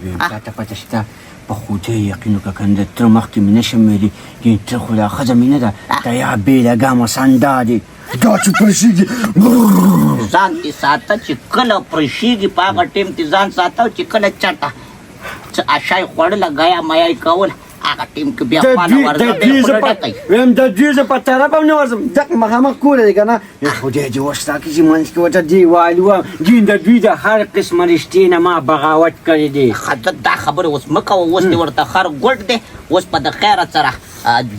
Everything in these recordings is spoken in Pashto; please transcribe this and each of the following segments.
ویم تاته پته شته په خدای یقین وکړه که د تره مخکې مې نشم ویلي یعنې تره خو دا ښځه مې نه ده دا یا بېله ګامه سندا دی دا چې پرشېږي ځان دې ساته چې کله پرشېږي په هغه ټیم کې ځان ساته چې کله چټه څه اشای خوړله ګیا میا یې کول هغه ټیم کې بیا پانه ورځه ویم د دوی زه په طرف هم نه ورځم دغه مخامخ کوره دی که نه خدای دې وستا کړي چې منځ کې ورته دیوال وم دین د دوی د هر قسمه رښتې نه ما بغاوت کړی دی دا خبرې اوس مه کوه اوس دې ورته خر ګوټ دی اوس په د خیره سره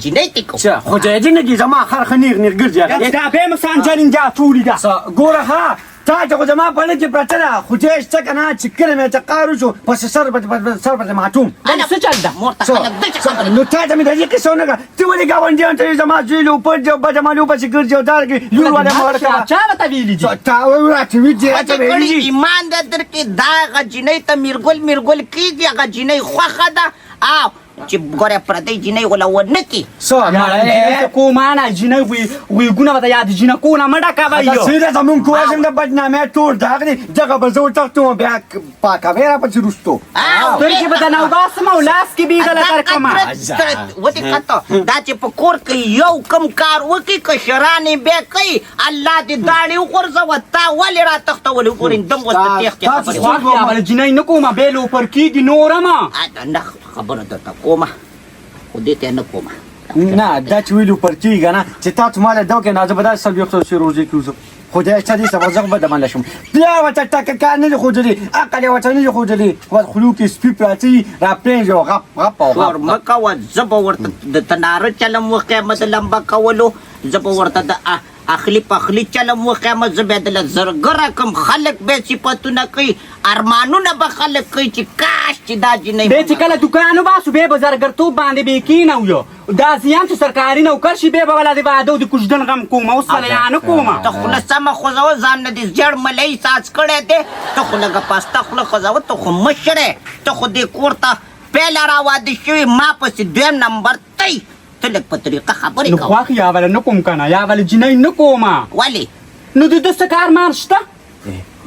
جینۍ تی کوو څه خدای دې نه کړي زما خر ښه نیغ نیغ ګرځي دا بیا مو سانجل اینجا ټولې ده ګوره ها تا چې خو زما په لږ کې پرته ده خدای شته که نه چې کله مې اعتقاد وشو پس سر پسې ماتوم څه چل ده مور ته خلک دچې خبرې نو تا ته مې د دې قصه ونه کړه ته ولې ګاونډیانو ته زما زوی لوپټ دی او بده ما لوپسې ګرځي او دا کې لور والا مه ورکوه چا راته ویلي دي تا راته ویلي دي ایمان در در کې دا هغه جینۍ ته میرګل کېږي هغه جینۍ خوښه ده او چې ګوره پردی جینۍ غوله ونه کړي کومانه جینۍ ویګونه به د یاد جینکونه مه ډکوئ سیده زمونږ کوزم د بدنامۍ ټول داغ دی دغه به زه وتښتوم بیا پاکوې راپسې وروستو سترګې به درنه وباسم او لاس کې به یې دله درکړمه ودې کته دا چې په کور کې یو کم کار وکړي کشران یې بیا کوي الله دې داړې وغورځوه تا ولې راتښتولې ګورې دم اوس د تېښتې خبرې بله جینۍ نه کومه بې لوپر کېږي نورمه نه خبره درته کومه خو دې ته نه کومه نه دا چې ویلو پر کېږي نه چې تا ته ماله دا وکړې نه زه به داسې څلوېښت روزې کې وځم خدای شته دې سبا زه به دمنله شم پلار ورته ټکه کار نه دي ښودلي عقل یې ورته نه دي ښودلي خولو کې سپي پراته وي راپرېږدي او غپ غپ او شور مه کوه زه به ورته د تناره چلم وښیم د لمبه کولو زه به ورته د اخلي پخلي چلم وښیم زه بیا دله زرګره کم خلک بیا صفتونه کوي ارمانونه به خلک کوي چې کاش چې دا جینۍ بیا چې کله دوکان وباسو بیا به زرګرتوب باندې بې کېنویو دا زیان چې سرکاري نوکر شي بیا به والا د واده او د کوژدن غم کومه اوس والا یا نه کومه ته خوله سمه خوځوه ځان نه دې زیړ ملۍ ساز کړی دی ته خو لږه پاسته خوله خوځوه ته خو مشر ته خو دې کور ته پیله راواده شوي ما پسې دویم نمبر تی ته لږ په طریقه خبرې نو خواښ یا والا نه کوم که نه یا والا جینۍ نه کومه ولې نو د ده څه کار مار شته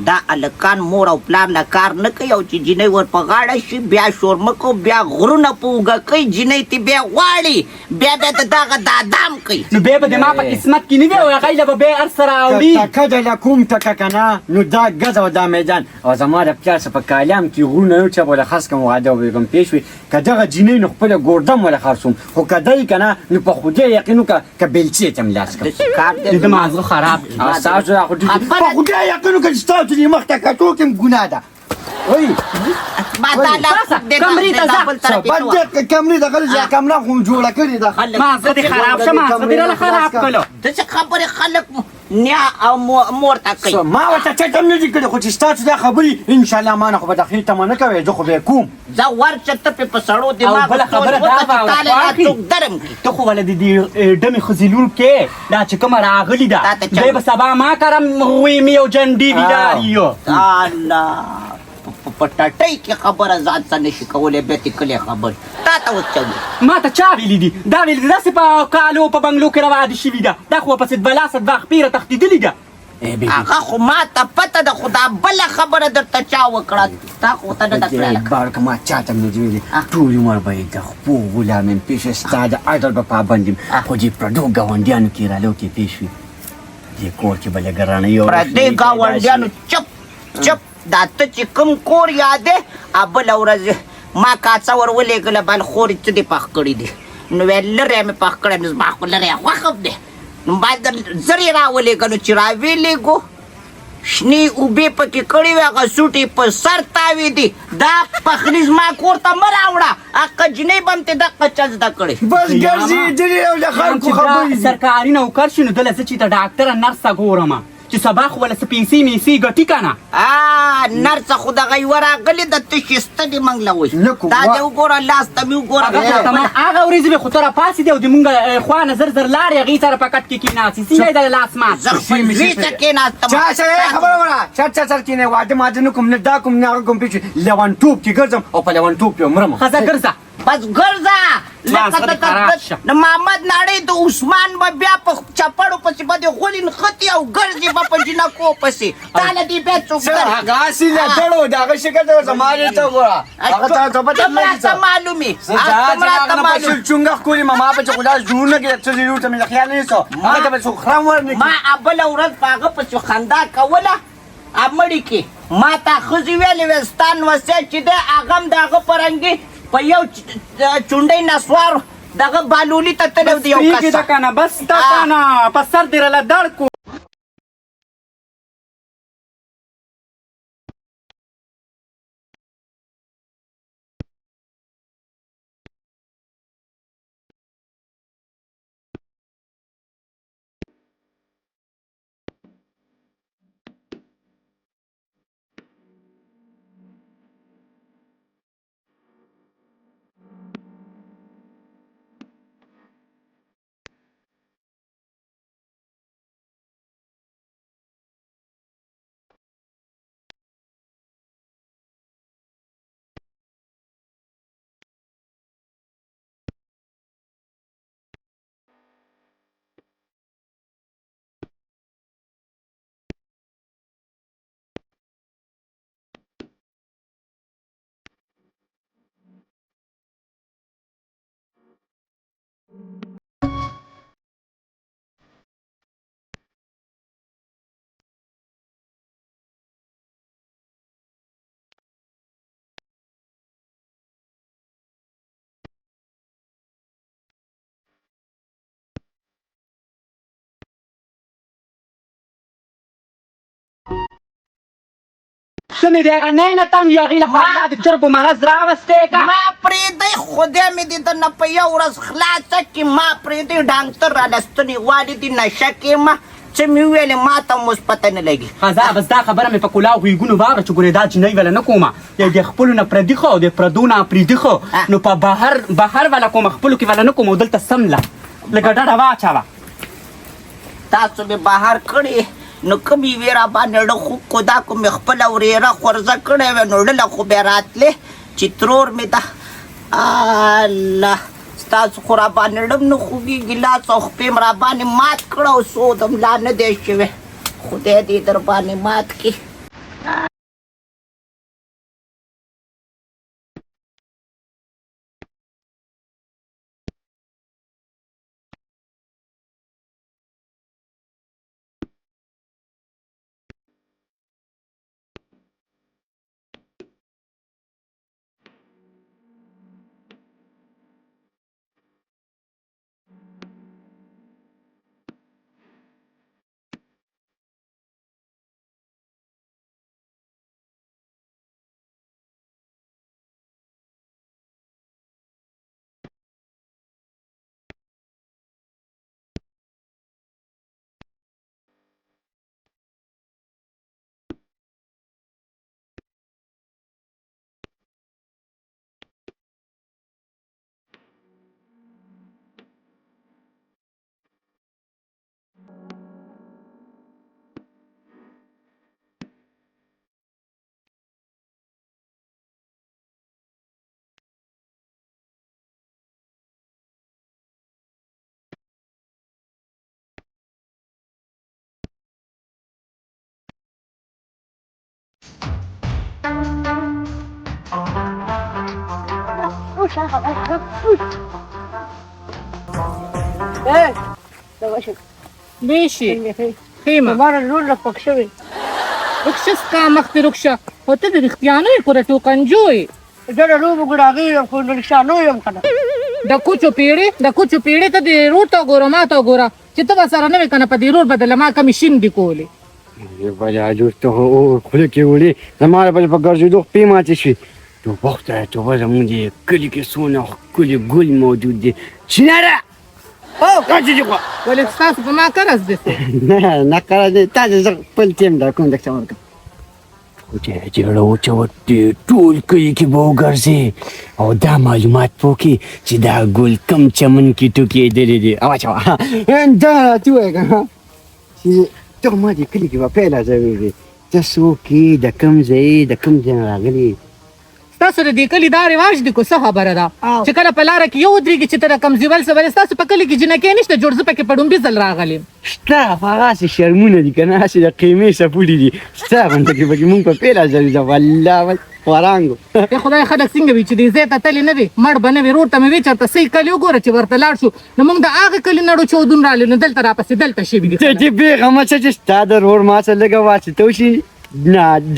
دا الکان مور او پلار نه کار نه کوي او چې جینۍ ور په غاړه شي بیا شور مه کوو بیا غرونه په اوږه کوي جینۍ ته بیا غواړي بیا د دغه دادام کوي نو بیا به د ما په قسمت کې نه وي او هغوی له به بیا هر څه راوړي ټکه ده له کوم ټکه که نه نو دا ګز او دا میدان او زما د پلار څه په کالیام کې غرونه یو چې به له خس کم واده وبېږم پېښ وي که دغه جینۍ نو خپله ګوردم وله خرڅوم خو که دی که نه نو په خدای یقین وکړه که بېلچې ته مې لاس کړم د ده مازغه خراب ستاسو دا خو په خدای یقین وکړه چې ستاسو دې مخ ته کتو کې ګناه ده وایي کمرې دغه کمره خو جوړه کړې ده مازغه دې خراب شه مازغه دې راله خراب کړلو داسې خبرې خلک نیا او مور ته کوي ما ورته چټ هم نه دي کړي خو چې ستاسو دا خبرې انشاءالله ما نه خو به دخیل تمه نه کوې زه خو به یې کوم زه ورشه ته پې په سړو دماغ بله خبره دا به څوک درم کړي ته خو ولې د دې ډمې خزیلون کې دا چې کومه راغلې ده دی به سبا ما کرم ویمې او جنډې ویدار یو الله په ټټۍ کې خبره ځان څه نشي کولی بیا تې کلې خبرې تا ته اوس څه ما ته چا ویلي دي دا ویلي دي داسې په کالو په بنګلو کې رواده شوي ده دا خو پسې دوه لاسه دوه خپېره تښتېدلې ده هغه خو ما ته پته ده خو دا بله خبره درته چا وکړه تا خو ته نه ده کړله بارکه ما چاته هم نه دي ویلي ټول عمر به یې د خپو غلام یم پېښه ستا د عدل به پابند یم خو دې پردو ګاونډیانو کې رالو کې پېښ وي دې کور کې به لږه رڼۍ پردې ګاونډیانو چپ دا ته چې کوم کور یادې بله ورځ ما کاڅه ور ولېږله بل خورې څه دې پخ کړي دي نو ویل لرې مې پخ کړی نو زما خو لرې خوښ دی نو باید زر یې راولېږه نو چې راویلېږو شنې اوبې پکې کړې وې هغه سوټې په سر تاوې دي دا پخلي زما کور ته مه راوړه هغه جینۍ به هم ترې دقه چل زده کړې بس ګرځي ډېرې او د خلکو خبرې دي سرکاري نوکر شي نو دله زه چې د ډاکټره نرسه ګورمه چې سبا خو ولې څه پیسې میسې ګټي که نه نرسه خو دغه یوه راغلې ده ته شسته دې موږ له وایي دا دې وګوره لاس ته مې وګوره هغه ورځې به خو ته راپاسې دی او د مونږ خوا نه زر زر لاړې هغې سره په کټ کې کېناستې څنګه یې د لاس مات زه خپل زوی ته کېناستم چا سره خبره وکړه چټ سر کېنی واده ماده نه کوم نه دا کوم نه هغه کوم پېښې لیونتوب کې ګرځم او په لیونتوب کې مرم ښځه ګرځه بس ګرځه لکه د محمد ناړۍ د عثمان به بیا په چپړو پسې به دې غولي نښتي او ګرځي به په جنکو پسې تا نه دې بیا څوک هغه هسې لټړو د هغه شکل ته زما دې ته وګوره هغه ته په ته راته معلومې چونګه ښکلي ما په چې خو دا زړونه کې څه زیرو ته مې د خیال نه نیسو هغه ته به څوک خرم ورنکړي ما بله ورځ په هغه پسې خندا کوله مړي کې ما ته ښځې ویلې وې ستا نوسیه چې دی هغه هم د هغه په رنګې په یو چونډۍ نسوار دغه بالولي ته تللی و د یو کس ده کنه بس ده کنه په سر دې راله دړ کو څه مې د هغه نی نه تم وي هغې لپاره د چرګو مرض راوستی که ما پرېږدی خدای مې دې درنه په یو ورځ خلاصه کړي ما پرېږدی ډاکټر راله ستنې غواړي دي نشه کې ما څه مې وویلې ما ته هم اوس پته نه لګي ښه بس دا خبره مې په کلاو غوږونو واوره چې ګورې دا جنۍ وله نه کومه یو د خپلو نه پردي ښه او د پردو نه پرېدي ښه نو په بهر وله کومه خپلو کې وله نه کوم او دلته سمله لږه ډډه واچوه تاسو مې بهر کړې نو کوم یوې را باندې ړه خوب کو دا کو مې خپله ورېره خورزه کړې وې نو ړله خو بیا راتلې چې ترور مې ده الله ستاسو خو را باندې ړم نه خوږېږي لاس او خپې م را باندې مات کړه او سودم لا نه دی شوی خدای دې در باندې مات کړي بیشی خیمه مارا لول پک شوی رکشه سکا مختی رکشه خو ته د رښتیانوی خو د ټوکنجوی زه د لوبو ګوډاګي یم خو د رښتیانو یم که نه د کوچو پیړې ته د رور ته ګوره ما ته ګوره چې ته به سره نه وې که نه په دې رور بدله ما کمې شیندې کولې بله لور ته خو خوله کې وړې زما لپاره په ګرځېدو خپې ماتې شوې توبه خدایه توبه زموږ د کلي کې څونه ښکلي ګل موجود دی چیناره ولې ستاسو په ما قرض دی نه قرض دی تا زه خپل ټیم دا کوم درته ورکړم خو چې جګړه وچوه ټول کلي کې به وګرځې او دا معلومات پوکې چې دا ګل کم چمن کې ټوکېدلی دی واچوه دا راته ووایه که نه چې ته ما دې کلي کې به پیل ازوېږې ته څوک یې د کوم ځای د کوم ځای نه راغلې تاسو د دې کلي دا رواج دی کو څه خبره ده چې کله په لاره کې یو ودرېږي چې ته د کمزیول څه ولې ستاسو په کلي کې جنکۍ نشته جوړ زه پکې په ډومبي ځل راغلی شته هغسې شرمونه دي که نه هسې د قیمې څپولي دي شته غونته کې پکې مونږ په پیله ځلې ده والله خورانګو د خدای خلک څنګه وي چې دې ځای ته تللی نه وي مړ به نه وي روډ ته مې وي چېرته صحیح کلي وګوره چې ورته لاړ شو نو موږ د هغې کلي نړو چې ودون رالو نو دلته راپسې دلته شوي دي ته چې بېغمه څه چې ستا د رور ما سره لږه واسطه وشي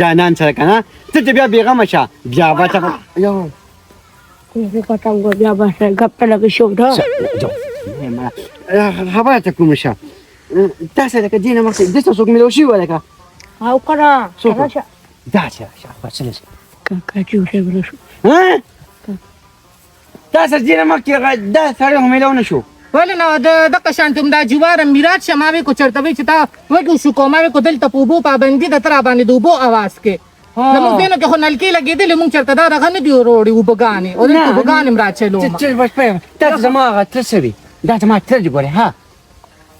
جانان سره که نه ته چې بیا بېغمه شه بیا به ته بیا به ګپ ته لږ شو خبره ته کومه شه تا سره لکه دې نه مخکې دلته څوک میلاو شوي وه لکه او کنه څوک داسې راشه کاکا چې اوسېږره شو تا سره دې نه مخکې دا سړی خو میلاو نه شو ولې نه د دغه شانتې همدا جوار میراث شه ما وې کو چېرته وی چې تا وږي شو کو ما وې کو دلته په اوبو پابندي ده ته راباندې د اوبو اواز کې زموږ دینو کې خو نلکې لګېدلې مونږ چېرته دا دغه نه دي وروړي اوبهګانې او دلته اوبهګانې م راچلوم دا زما هغه تره څه وي دا زما تره دي ګورې ها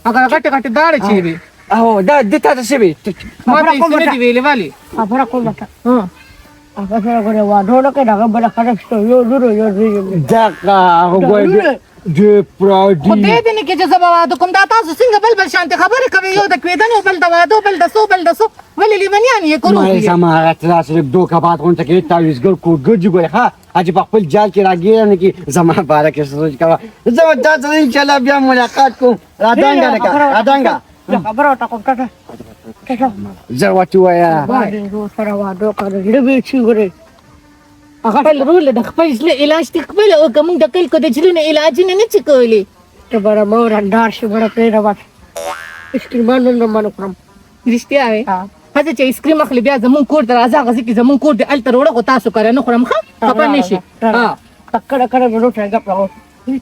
هغه غټې غټې داړې چې وي او دا د تا ته څه وي ما ته یې څه نه دي ویلې ولې خبره کوم بټه هغه سره ګوره واډو نه کوي هغه بله خلک شته یو لور یو زوی دغه هغه ګورې د پراډي خو دې دې نه کې چې زه به واده کوم دا تاسو څنګه بل بل شانتې خبرې کوئ یو د کېدنې بل د وادو بل د څو بل د څو ولې لیونیان یې مړی زما هغه تره سره دوکه باد غونډه کې تعویضګر کوډګر دي ګورې ښه چې په خپل جال کې راګېره نه کړي زما باره کې سوچ کوه زه به تا سره انشاءالله بیا ملاقات کوم رادانګه لکه رادانګه خبره ورته کوم ټټه زه ورته ووایه واډو سره واډو کوي زړه به شي ګورې خپل رول د خپل زړه علاج دې خپله وکړه موږ د خلکو د زړونو علاجونه نه چې کولی ته بره مه رندار شي بره پرېږده بس اسکریمان نن رمانو کړم رښتیا وې ښځه چې ایسکریم اخلي بیا زمونږ کور ته راځه هغه ځای کې زمونږ کور دی هلته روړه خو تاسو کره نه خورم ښه خفه نه شي کړه کړه مې روټه ګپ راغو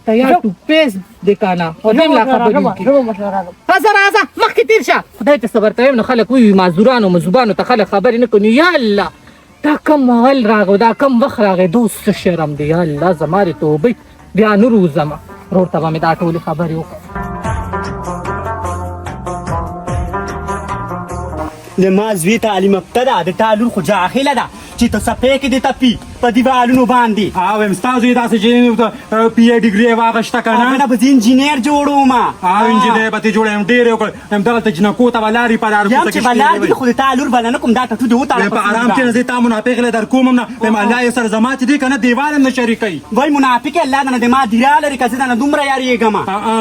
تیار ټوپیز دی که نه او دې لا خبرې کړي راځه راځه مخکې تېر شه خدای ته صبر ته وایم نو خلک وایي معذورانو مذوبانو ته خلک خبرې نه کوي یا الله دا کم مغل راغی دا کم وخت راغی دوست څه شرم دی یا الله زما دې توبې بیا نه روزمه رور ته به مې دا ټولې خبرې وکړه د ما زوی تعلیم یافته ده د تا لور خو جاهله ده چې ته څپې کې دې تپي په دیوالونو باندې او ام ستا زوی داسې چې پی ای ډیګري یې واخیسته که هغه نه نه به زه انجینر جوړوم او انجینر به ترې جوړ یم ډېر یې وکړ یم دغلته جنکو ته به لارې په یم چې به لار دي خو د تا لور به نه کوم دا ټټو دې وتړه په ارام کې زه تا منافق له در کوم هم نه یم الله یې سره زما چې دی که نه دیوال هم نه شریکوي وای منافق الله نه د ما دیرا لري که زه نه دومره یارېږم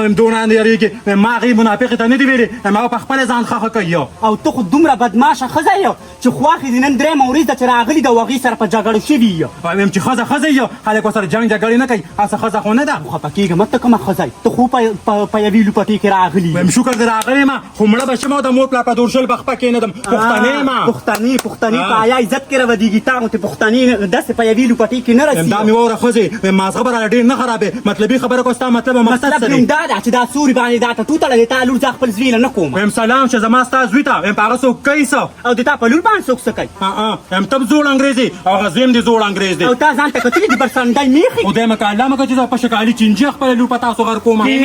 یم دونه نه یارېږي ما هغې منافقې ته نه دي ویلې یم هغه په خپله ځان خښه کوي او ته خو دومره بدماشه ښځه یې چې خواښې دې نن درېیمه ورځ ده چې راغلي د هغې سره په جګړه شوي یې یم چې ښځه یو خلک ورسره جنګ جګړې نه کوي هسه ښځه خو نه ده خفه کېږم ته کومه ښځه یې ته خو په یوې لوپټې کې راغلي ویم شکر دې راغلی یم خو مړه به شم او د مور پلار په دور شل به خپه کېنهدم پښتنې یم پښتنې په حیا عزت کې راودېږي تا غوندې پښتنې داسې په یوې لوپټې کې نه رسېږي دا مې واوره ښځې ویم مازغه به راله ډېر نه خرابې مطلبي خبره کوه ستا مطلب او مقصد څه دی دا ده چې دا سوري باندې دا ټټو تړلی تا لور زه خپل زوی له نه کوم ویم سلام چې زما ستا زوی ته ویم په هغه څوک کوي څه او د تا په لور باندې څوک څه کوي یم ته زوړ انګرېز دی او هغه زوی هم دې زوړ انګرېز دی او تا ځان ته کتلي دي برسنډی میخي خدای مه که الله مه که چې زه په شکالي چینجي خپله لور په تاسو غر کومه ویم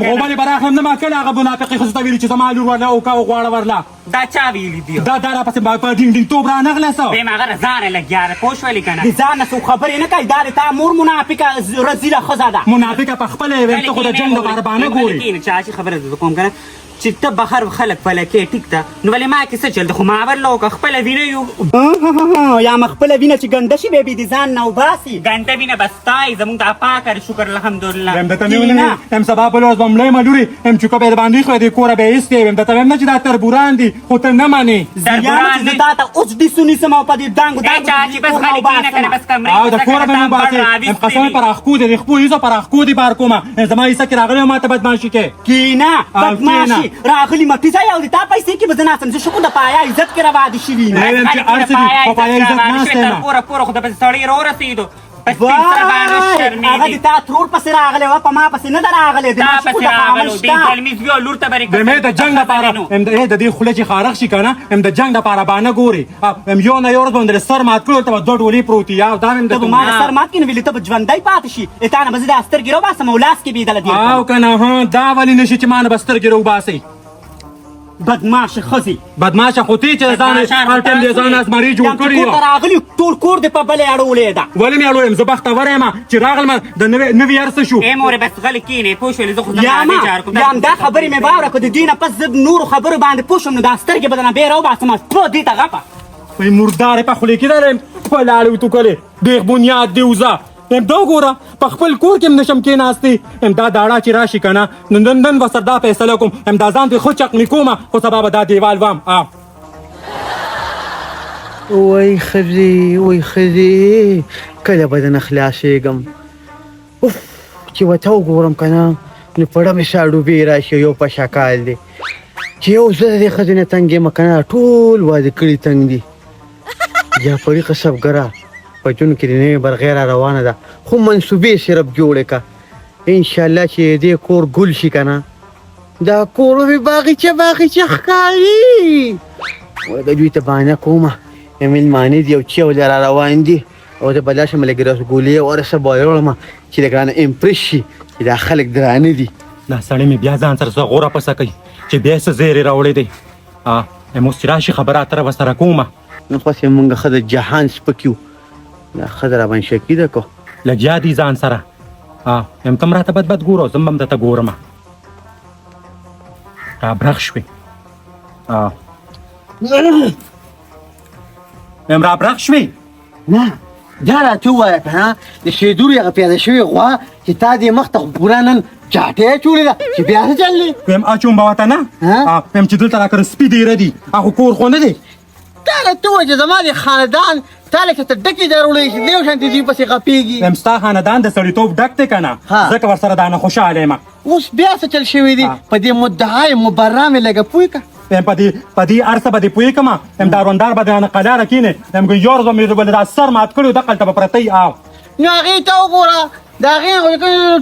غوبلې به راخلم نه ما کله هغه منافقې ښځو ته ویلي چې زما لور ورله وکه او غواړه ورله دا چا ویلي دي دا راپسې په ډینګ ډینګ توب رانغله څه بیم هغه ځانه لګیاره پوه شولې که نه د ځان نه څوک خبرې نه کوي دا د تا مور منافقه رزیله ښځه ده منافقه په خپله یې ویم ته خو د جنګ دپاره بهانه ګورې چا چې خبره زه کوم که نه چې ته بهر خلک پله کې ټیک ته نو ولې ما کې څه چل ده خو ما ورله وکړه خپله وینه یو یا م خپله وینه چې ګنده شي بیا بې د ځان نه وباسي ګنده وینه به ستایي زمونږ دا پاکه شکر الحمدلله یم درته مې ونیولې یم سبا بله ورځ به مړی ملورې یم چوکه به یې دباندې ایښی دې کوره به یې ایستې یم درته ویم نه چې دا تربوران دي خو ته نه منې زه تا ته اوس ډیسو نیسم او په دې دانګو چا چې بس خلک کینه کنه بس کمرې او د کوره به مې وباسې یم قسم پر اخکو دې د خپو ایزو پر اخکو دې بار کومه زما حصه کې راغلی او ما ته بدماشي کې کینه بدماشي راغلي مټیزه یو د تا پیسې کې به زه ناستم زه شکر د پایا عزت کې راواده شوي نه یم چې هر څه دي خو پایا عزت ناست یم پوره پوره خو د پسې سړی راورسېدو هغه د تا ترور پسې راغلی وه په ما پسې نه ده راغلی دا پسې راغلو دې کلمې زوی او لور ته به د د جنګ لپاره د دې خوله چې خارښ شي که نه د جنګ لپاره بانه ګورې یو نه یو ورځ به د سر مات کړو ته به دوه ډولې پروتي یا دا ته به ما د سر مات کړي نو ویلې ته به ژوندی پاتې شي تا نه به زه دا سترګې راوباسم او لاس کې بېدله او که نه دا ولې نه شي چې ما نه به سترګې راوباسئ بدمعشه ښځې بدماشه خو تی چې ځان هر ټایم دې ځان ازمري جوړ یم چې کړي کور ته راغلي ټول کور دې په بلې اړولې ده ولې مې اړوم زه بختور یم چې راغلم د نوي هر څه شو ای مورې بس غلې کښېنې پوه شولې زه خو یا زما ما عادي جار کوم یا همدا خبرې مې واوره که د دوی نه پس زه نورو خبرو باندې پوه شم نو دا سترګې به درنه بیا راوباسم په دې ته غپه وای مردار په خولې کې دارم په لاړې تو کړې دیغ بنیاد دی وزه ام دا ګوره په خپل کور کې نشم کې ناستې ام دا داړه چې راشي کنه نن وسر دا فیصله کوم ام دا ځان ته خو چق نکومه خو سبا به دا دیوال وام وای خزي کله به نه خلاصېږم اوف چې وته وګورم کنه نو پړه مې ساړو راشي یو په شکال دی چې یو زه د ښځې نه تنګ یم کنه ټول واده کړي تنګ دي یا پړي قصبګره په جون کې د نوې برغې را روانه ده خو منصوبې صرف جوړې که انشاءالله چې دې کور ګل شي که نه دا کور به باغچه ښکاري وای د دوی ته بانه کومه مېلمانه دي او چې او را روان دي او زه به لاړ شم لږ رسګولې او هر څه به راوړم چې د ګرانه امپرس شي چې دا خلک درانه دي دا سړی مې بیا ځان سره څه غوره پسه کوي چې بیا څه زیرې راوړی دی ام اوس چې راشي خبره اتره به سره کومه نو خو چې مونږ ښه د جهان سپک یو دا ښځه راباندې شکي ده کو لګیا دي ځان سره ام تم راته بد ګوره زه هم درته ګورم رابرغ شوې ام رابرغ شوې نه دا راته ووایه که نه د شیدور هغه پیاده شوې غوا چې تا دې مخ ته خو پوره نن چاټۍ اچولې ده چې بیا څه چل دی ویم اچوم به ورته نه ویم چې دلته راکړه سپي ډېره دي هغه کور خو نه دی دا راته ووایه چې زما د خاندان تا لکه ته ډکې دروړی چې دیو شانتې دوی پسې غپېږي ویم ستا خاندان د سړیتوب ډک دی که نه ځکه ورسره دا نه خوشحاله یم اوس بیا څه چل شوي دي په دې مدعای مبرا مې لږه پوه که په دې ارسه به دې پوهېږم یم داروندار به درانه قلاره کښېنې یم که یو ورځ به مې دا سر مات کړی دقلته به پرتی نو هغې ته وګوره د هغې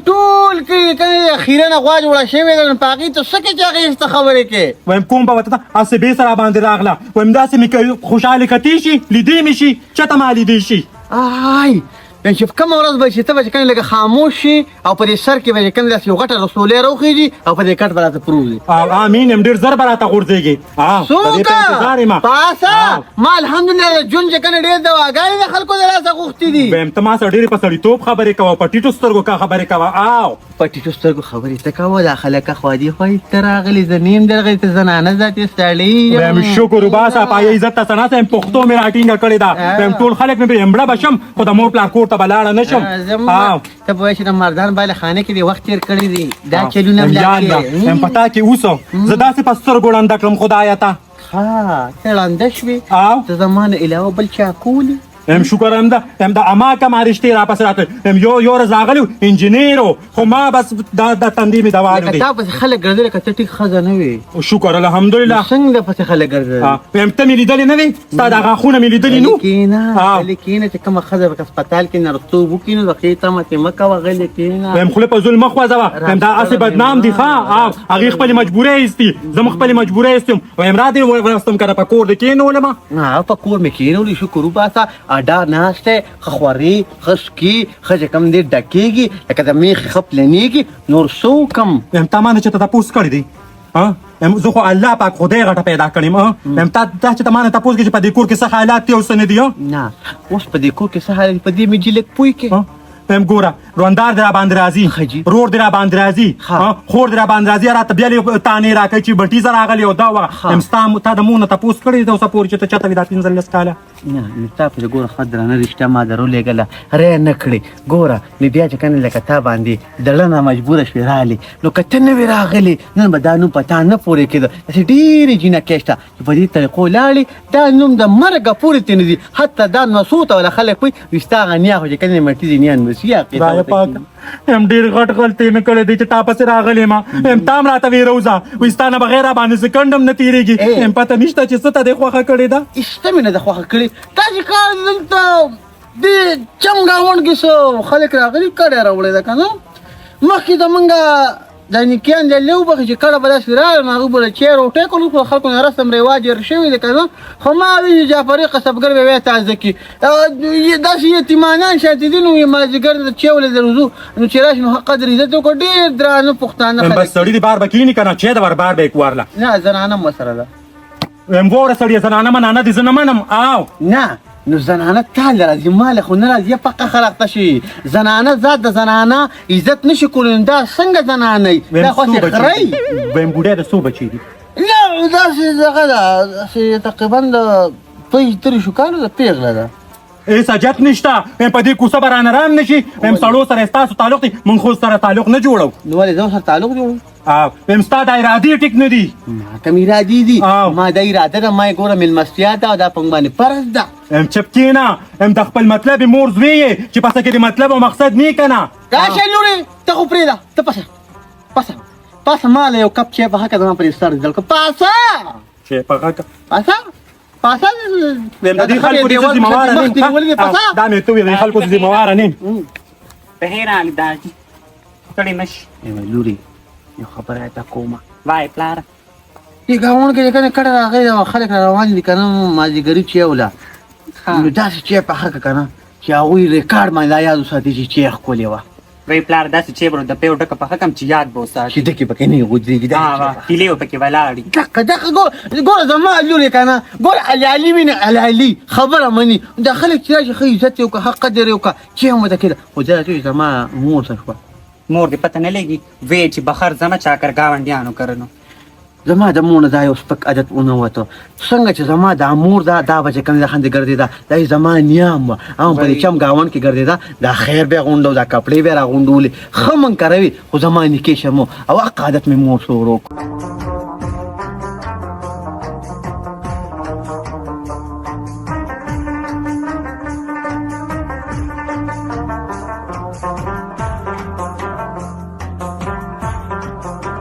ټول کړي که اخیره نه غوا جوړه شوې ده نو په هغې ته څه کې چې هغې سته خبرې کې ویم کوم به ورته هسې بې سره باندې راغله ویم داسې مې خوشحالې کتې شي لیدې مې شي چته ما لیدې شي آی یعنې چې په کومه ورځ به چې ته به چې کوم لږه خاموش شي او په دې سر کې به چې کوم داسې یو غټه رسولۍ راوخېږي او په دې کټ به راته پروږدي امین یم ډېر زر به راته غورځېږي څوکه پاسه ما الحمدلله ژوند چې کنه ډېر دواګانې د خلکو د لاسه غوښتي دي ویم ته ما سره ډېرې په سړیتوب خبرې کوه په ټیټو سترګو کا خبرې کوه په ټیټو سترګو خبرې ته کوه دا خلک خوا دې خوا ته راغلي زه نیم درغلې ته زنانه ذاتې سړی ویم شکر وباسه پایه عزت ته څه نه پښتو مې راټینګه کړې ده ویم ټول خلک مې پرې امړه به شم خو د مور پلار کور ته به لاړه نه شم ته پوهې چې د مردان بالا خانه کې دې وخت تېر کړی دی دا چلونه یم پتا کې اوسه زه داسې په سترګو ړنده کړم خدایه ته ته ړنده شوې ته زما نه علاوه بل چا کولي ام شکر ام دا اما کما رشتې راپسې راته ام یو ورځ راغلی انجینیر خو ما بس دا تندې مې دوالو دی تا پسې خلک ګرځېدل که ته ټیک ښځه نه وې شکر الحمدلله څنګه پسې خلک ګرځېدل ام ته مې لیدلې نه وې ستا د غاښونه مې لیدلي نو غلې کښېنه چې کومه ښځه په هسپتال کې نرسوب وکړي نو د ښې تمه مه کوه غلې کښېنه ام خولې په ظلم مه خوځوه ام دا هسې بدنام دي ښه هغې خپلې مجبورۍ ایستي زه م خپلې مجبورۍ ایستم وایم را دې ورستم که نه په کور دې کښېنولمه په کور مې کښېنولي شکر وباسه اډار ناسته خوري خسکی خځه کم دې ډکېږي لکه د میخ خپلنېږي نور څو کم تا ما نه چې ته تپوس کړی دی زه خو الله پاک خدای غټه پیدا کړم تا چې ته ما نه تپوس کړې چې په دې کور کې څه حالات دي او څه نه دي نه اوس په دې کور کې څه حالات په دې مې جې لږ پوه کې ګوره روندار دې را باندې راځي رور دې را باندې راځي خور دې را باندې راځي راته بیا تانې راکوي چې بټي زه راغلی او دا وه تا د مور نه تپوس کړی دی اوسه پورې چې ته چاته وي دا 15 کاله نه تا پسې ګوره ښه درانه رښتیا ما درولېږله ری نه کړې ګوره نو بیا چې کنه لکه تا باندې دړنه مجبوره شوې رالې نو که ته نه وې راغلې نن به دا نوم په تا نه پورې کېده داسې ډېرې جینکې شته چې په دې طریقو لاړې دا نوم د مرګه پورې ته نه دي حتی دا نسوته ولا خلک وایي وي ستا هغه نیا خو چې کله مټي دي نیا ام ډېر غټ غلطۍ مې کړې دی چې تا پسې راغلی یم ام تا هم راته ویروځه وایي ستا نه بغیر راباندې سکنډ هم نه تېرېږي ام پته نشته چې څه ته دې خوښه کړې ده ایسته مې نه ده خوښه کړې تا چې کار دلته دې چمګاونډ کې څه خلک راغلي کډی راوړی ده که نه مخکې د مونږه دا نیکیان دې له وبخښي چې کله به داسې راغلل نو هغوی به د چای روټۍ کول خو خلکو نه رسم رواج هېر شوی دی که نه خو ما وایي چې جعفري قصبګر به بیا تازه کړي داسې یتیمانان شاته دي نو مازدیګر د چای ولې درځو نو چې راشي نو قدر عزت وکړو ډېر درانه پښتانه خلک بس سړي دې بار به کینی که نه چای د بار به یې کوارله نه زنانه هم ورسره ده وګوره سړیه زنانه منانه دې زه نه منم او نه نو زنانه تا راځي مال خو نه راځي پقه خلقته شي زنانه ذات د زنانه عزت نشي کولی دا څنګه زنانه دا خو خري ویم ګوډه د څو بچي دي نه داسې دغه ده چې تقریبا د دوی درې شو کالو د پیغله ده هېڅ حاجت نشته په دې کوڅه به رانه رام نه شي سړو سره ستاسو تعلق دی موږ خو سره تعلق نه جوړو نو ولې زه سره تعلق جوړو او ستا د ارادې ټیک نه دي کوم ارادې دي ما د اراده ده ما یې ګوره مېلمستیا ده او دا په موږ باندې فرض ده چپ کېنه د خپل مطلب مور زوی یې چې پسه کې د مطلب او مقصد نه که نه راشه لورې ته خو پرېږده ته پاسه ما له یو کپ چای په حقه زما پرې سر ځل کړه چې په غږ پاسه د دې خلکو د ذمهواره نه دا مې ته وویل د خلکو د ذمهواره نه په حیران دا ستړی نه شي لورې یو خبره تا کومه وایه پلاره دې ګاونډ کې کنه کډه راغی او خلک را روان دي کنه مازدیګري چای ولا نو داسې چای په حقه کنه چې هغوی ریکارډ باندې دا یاد وساتي چې چای ښکلې وه وی پلار داسې چې برو د پیو ډکه په حکم چې یاد به وساتي چې دکې پکې نه غوځېږي کیلې و پکې ولاړې دقه ګوره زما لورې که نه ګوره علي وینې علي خبره مني دا خلک چې راشي ښه عزت یې وکړه ښه قدر یې وکړه چې هم ورته کېده خو دا چې زما مور څه شوه مور دې پته نه لګي وی چې بخر زمه چاکر ګاونډیانو کرنو زما د مور نه دا یو سپک عادت ونوته څنګه چې زما دا مور دا به چې کوم د خندې ګرځېده دا یې زما نیام وه هم په دې چم ګاونډ کې ګرځېده دا خیر بیا غونډو دا کپړې بیا راغونډولې ښه من کروي خو زما نکې شرمو او حق عادت مې مور شروع کړو